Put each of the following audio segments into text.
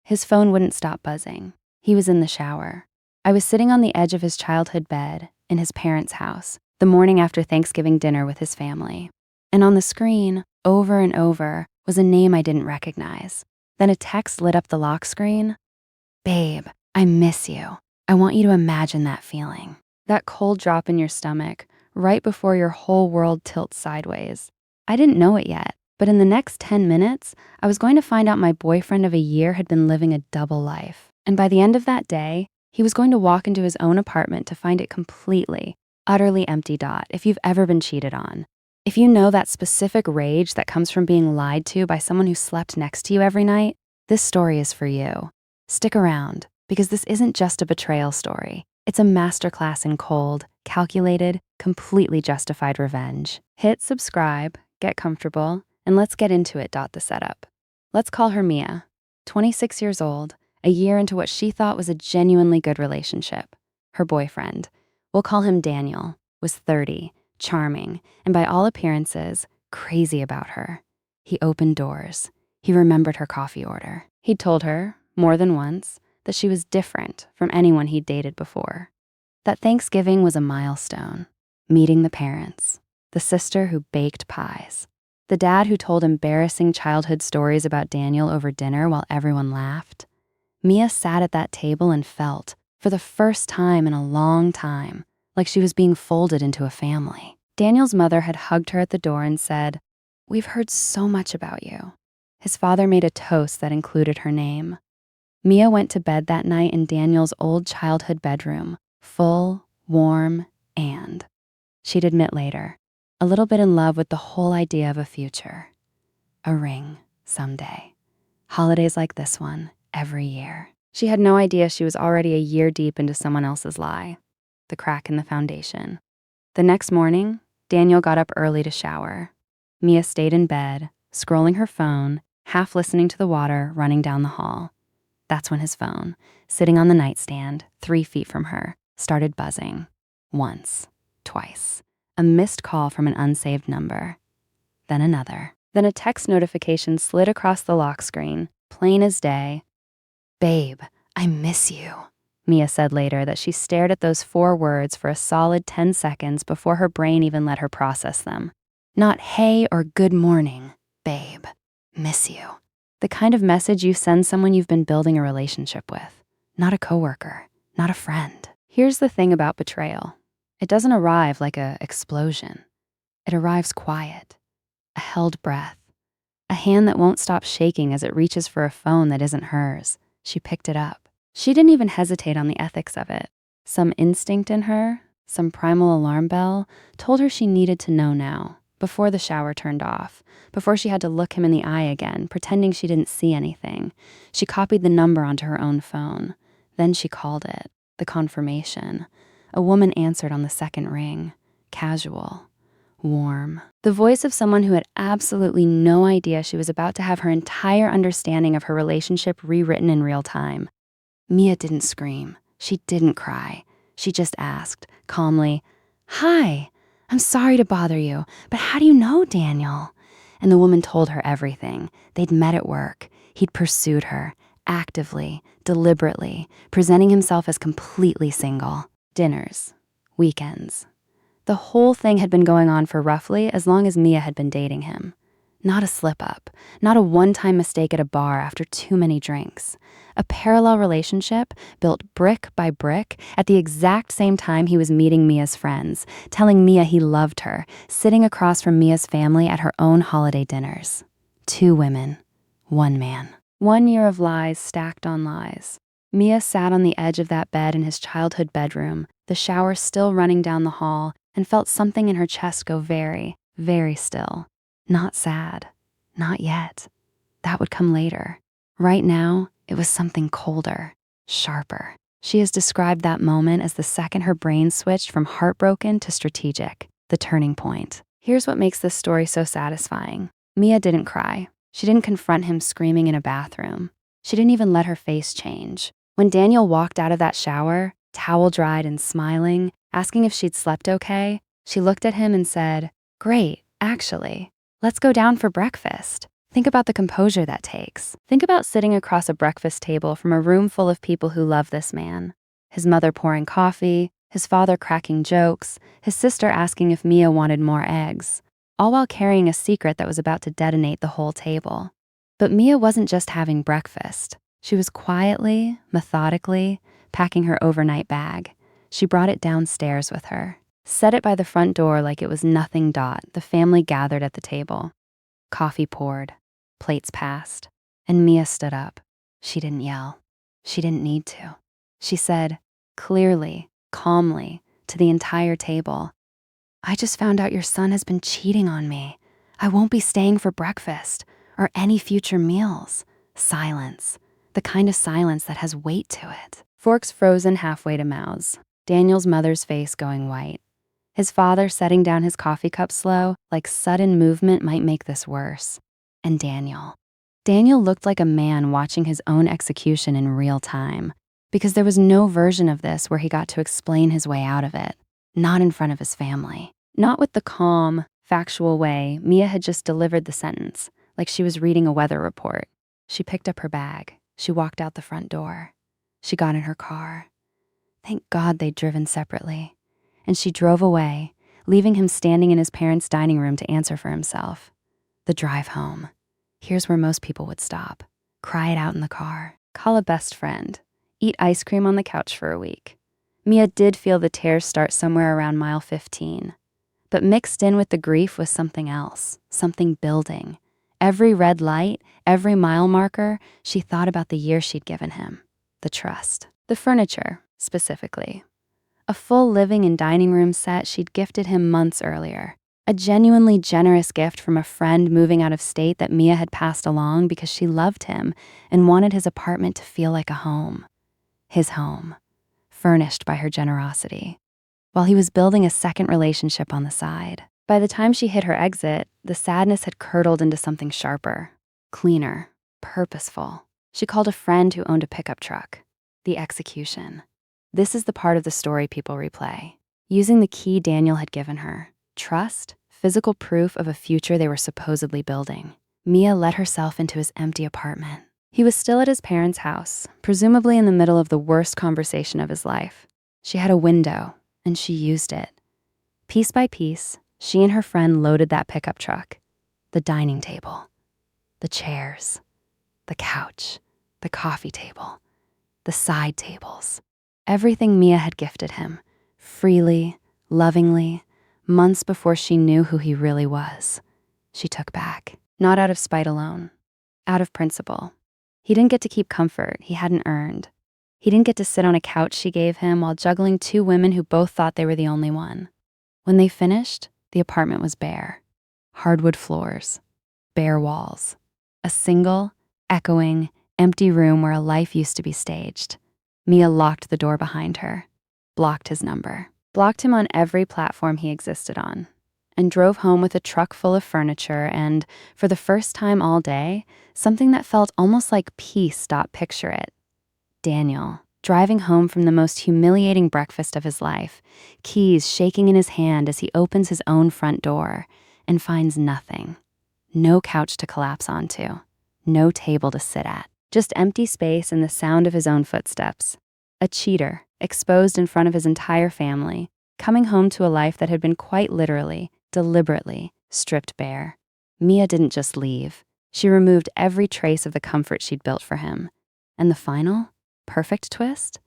His phone wouldn't stop buzzing. He was in the shower. I was sitting on the edge of his childhood bed in his parents' house, the morning after Thanksgiving dinner with his family. And on the screen, over and over, was a name I didn't recognize. Then a text lit up the lock screen. Babe, I miss you. I want you to imagine that feeling. That cold drop in your stomach, right before your whole world tilts sideways. I didn't know it yet, but in the next 10 minutes, I was going to find out my boyfriend of a year had been living a double life. And by the end of that day, he was going to walk into his own apartment to find it completely, utterly empty. If you've ever been cheated on, if you know that specific rage that comes from being lied to by someone who slept next to you every night, this story is for you. Stick around, because this isn't just a betrayal story. It's a masterclass in cold, calculated, completely justified revenge. Hit subscribe, get comfortable, and let's get into it. The setup. Let's call her Mia, 26 years old, a year into what she thought was a genuinely good relationship. Her boyfriend, we'll call him Daniel, was 30, charming, and by all appearances, crazy about her. He opened doors. He remembered her coffee order. He'd told her, more than once, that she was different from anyone he'd dated before. That Thanksgiving was a milestone. Meeting the parents, the sister who baked pies, the dad who told embarrassing childhood stories about Daniel over dinner while everyone laughed. Mia sat at that table and felt, for the first time in a long time, like she was being folded into a family. Daniel's mother had hugged her at the door and said, "We've heard so much about you." His father made a toast that included her name. Mia went to bed that night in Daniel's old childhood bedroom, full, warm, and, she'd admit later, a little bit in love with the whole idea of a future. A ring, someday. Holidays like this one, every year. She had no idea she was already a year deep into someone else's lie. The crack in the foundation. The next morning, Daniel got up early to shower. Mia stayed in bed, scrolling her phone, half listening to the water running down the hall. That's when his phone, sitting on the nightstand, 3 feet from her, started buzzing. Once, twice. A missed call from an unsaved number. Then another. Then a text notification slid across the lock screen, plain as day. "Babe, I miss you." Mia said later that she stared at those 4 words for a solid 10 seconds before her brain even let her process them. Not hey or good morning, babe, miss you. The kind of message you send someone you've been building a relationship with, not a coworker, not a friend. Here's the thing about betrayal. It doesn't arrive like an explosion. It arrives quiet, a held breath, a hand that won't stop shaking as it reaches for a phone that isn't hers. She picked it up. She didn't even hesitate on the ethics of it. Some instinct in her, some primal alarm bell, told her she needed to know now, before the shower turned off, before she had to look him in the eye again, pretending she didn't see anything. She copied the number onto her own phone. Then she called it, the confirmation. A woman answered on the second ring, casual, warm. The voice of someone who had absolutely no idea she was about to have her entire understanding of her relationship rewritten in real time. Mia didn't scream. She didn't cry. She just asked, calmly, "Hi, I'm sorry to bother you, but how do you know Daniel?" And the woman told her everything. They'd met at work. He'd pursued her, actively, deliberately, presenting himself as completely single. Dinners, weekends. The whole thing had been going on for roughly as long as Mia had been dating him. Not a slip-up, not a one-time mistake at a bar after too many drinks. A parallel relationship built brick by brick at the exact same time he was meeting Mia's friends, telling Mia he loved her, sitting across from Mia's family at her own holiday dinners. 2 women, 1 man. 1 year of lies stacked on lies. Mia sat on the edge of that bed in his childhood bedroom, the shower still running down the hall, and felt something in her chest go very, very still. Not sad. Not yet. That would come later. Right now, it was something colder, sharper. She has described that moment as the second her brain switched from heartbroken to strategic, the turning point. Here's what makes this story so satisfying. Mia didn't cry. She didn't confront him screaming in a bathroom. She didn't even let her face change. When Daniel walked out of that shower, towel dried and smiling, asking if she'd slept okay, she looked at him and said, "Great, actually. Let's go down for breakfast." Think about the composure that takes. Think about sitting across a breakfast table from a room full of people who love this man. His mother pouring coffee, his father cracking jokes, his sister asking if Mia wanted more eggs, all while carrying a secret that was about to detonate the whole table. But Mia wasn't just having breakfast. She was quietly, methodically, packing her overnight bag. She brought it downstairs with her, set it by the front door like it was nothing. The family gathered at the table. Coffee poured, plates passed, and Mia stood up. She didn't yell. She didn't need to. She said, clearly, calmly, to the entire table, "I just found out your son has been cheating on me. I won't be staying for breakfast or any future meals." Silence, the kind of silence that has weight to it. Forks frozen halfway to mouths, Daniel's mother's face going white. His father setting down his coffee cup slow, like sudden movement might make this worse. And Daniel. Daniel looked like a man watching his own execution in real time, because there was no version of this where he got to explain his way out of it, not in front of his family. Not with the calm, factual way Mia had just delivered the sentence, like she was reading a weather report. She picked up her bag. She walked out the front door. She got in her car. Thank God they'd driven separately. And she drove away, leaving him standing in his parents' dining room to answer for himself. The drive home. Here's where most people would stop. Cry it out in the car. Call a best friend. Eat ice cream on the couch for a week. Mia did feel the tears start somewhere around mile 15. But mixed in with the grief was something else, something building. Every red light, every mile marker, she thought about the year she'd given him. The trust. The furniture, specifically. A full living and dining room set she'd gifted him months earlier. A genuinely generous gift from a friend moving out of state that Mia had passed along because she loved him and wanted his apartment to feel like a home. His home, furnished by her generosity, while he was building a second relationship on the side. By the time she hit her exit, the sadness had curdled into something sharper, cleaner, purposeful. She called a friend who owned a pickup truck. The execution. This is the part of the story people replay. Using the key Daniel had given her, trust, physical proof of a future they were supposedly building, Mia let herself into his empty apartment. He was still at his parents' house, presumably in the middle of the worst conversation of his life. She had a window, and she used it. Piece by piece, she and her friend loaded that pickup truck. The dining table, the chairs, the couch, the coffee table, the side tables. Everything Mia had gifted him, freely, lovingly, months before she knew who he really was. She took back, not out of spite alone, out of principle. He didn't get to keep comfort he hadn't earned. He didn't get to sit on a couch she gave him while juggling two women who both thought they were the only one. When they finished, the apartment was bare. Hardwood floors, bare walls. A single, echoing, empty room where a life used to be staged. Mia locked the door behind her, blocked his number, blocked him on every platform he existed on, and drove home with a truck full of furniture and, for the first time all day, something that felt almost like peace. Picture it. Daniel, driving home from the most humiliating breakfast of his life, keys shaking in his hand as he opens his own front door and finds nothing. No couch to collapse onto, no table to sit at, just empty space and the sound of his own footsteps. A cheater, exposed in front of his entire family, coming home to a life that had been quite literally, deliberately, stripped bare. Mia didn't just leave. She removed every trace of the comfort she'd built for him. And the final, perfect twist?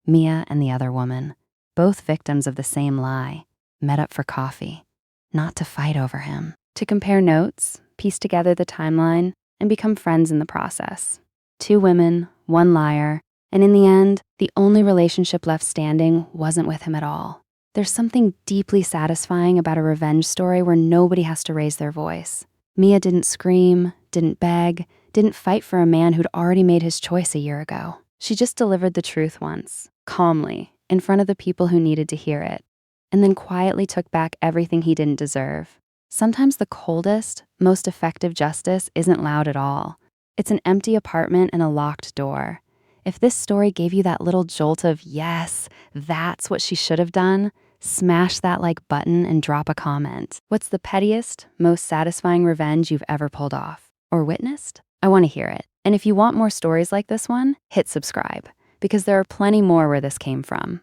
Mia and the other woman, both victims of the same lie, met up for coffee, not to fight over him, to compare notes, piece together the timeline, and become friends in the process. Two women, one liar, and in the end, the only relationship left standing wasn't with him at all. There's something deeply satisfying about a revenge story where nobody has to raise their voice. Mia didn't scream, didn't beg, didn't fight for a man who'd already made his choice a year ago. She just delivered the truth once, calmly, in front of the people who needed to hear it, and then quietly took back everything he didn't deserve. Sometimes the coldest, most effective justice isn't loud at all. It's an empty apartment and a locked door. If this story gave you that little jolt of, yes, that's what she should have done, smash that like button and drop a comment. What's the pettiest, most satisfying revenge you've ever pulled off? or witnessed? I want to hear it. And if you want more stories like this one, hit subscribe, because there are plenty more where this came from.